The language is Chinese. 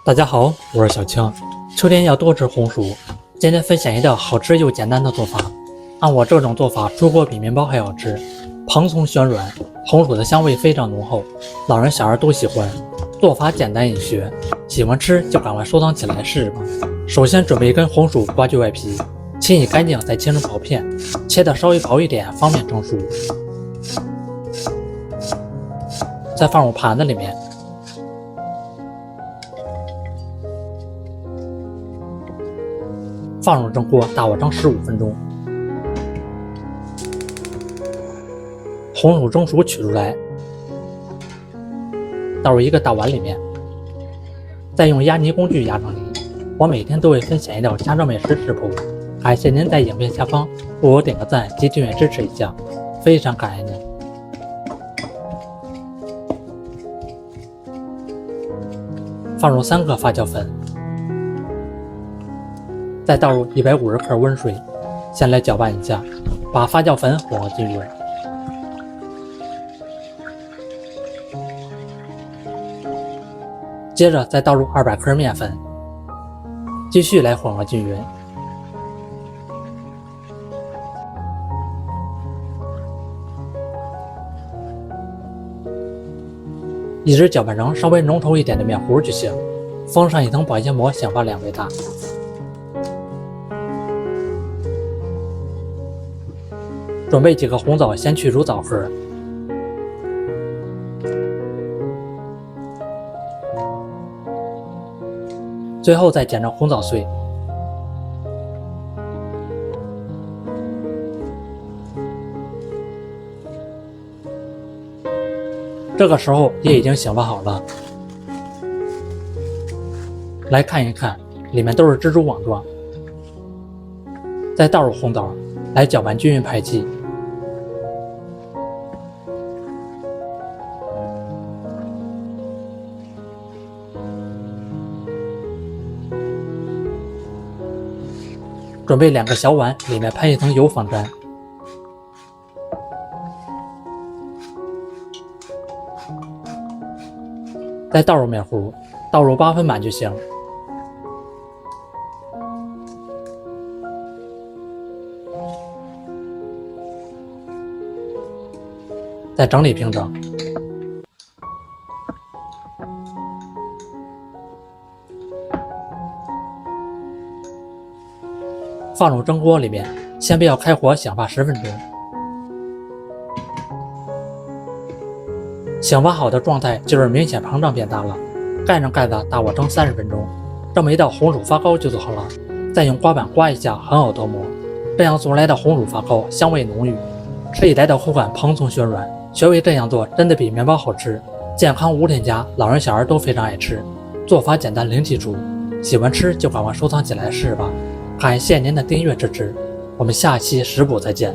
大家好，我是小青。秋天要多吃红薯，今天分享一道好吃又简单的做法。按我这种做法，出锅比面包还好吃，蓬松暄软，红薯的香味非常浓厚，老人小孩都喜欢。做法简单易学，喜欢吃就赶快收藏起来试试吧。首先准备一根红薯，刮去外皮，清洗干净，再切成薄片，切得稍微薄一点，方便蒸熟。再放入盘子里面。放入蒸锅，大火蒸15分钟。红薯蒸熟取出来，倒入一个大碗里面，再用压泥工具压成泥。我每天都会分享一道家常美食食谱，感谢您在影片下方为我点个赞及订阅支持一下，非常感谢您。放入3克发酵粉。再倒入150克温水，先来搅拌一下，把发酵粉混合均匀。接着再倒入200克面粉，继续来混合均匀。一直搅拌成稍微浓稠一点的面糊就行，封上一层保鲜膜，想法2倍大。准备几个红枣，先去除枣核，最后再剪成红枣碎。这个时候也已经醒发好了，来看一看，里面都是蜘蛛网状。再倒入红枣，来搅拌均匀排气。准备2个小碗，里面喷一层油防粘。再倒入面糊，倒入8分满就行。再整理平整。放入蒸锅里面，先不要开火，醒发10分钟。醒发好的状态就是明显膨胀变大了，盖上盖子，大火蒸30分钟。这么一道红薯发糕就做好了，再用刮板刮一下，很好脱模。这样做出来的红薯发糕香味浓郁，吃起来的口感蓬松暄软。学会这样做，真的比面包好吃，健康无添加，老人小孩都非常爱吃。做法简单零基础，喜欢吃就赶快收藏起来试吧。感谢您的订阅支持，我们下期食谱再见。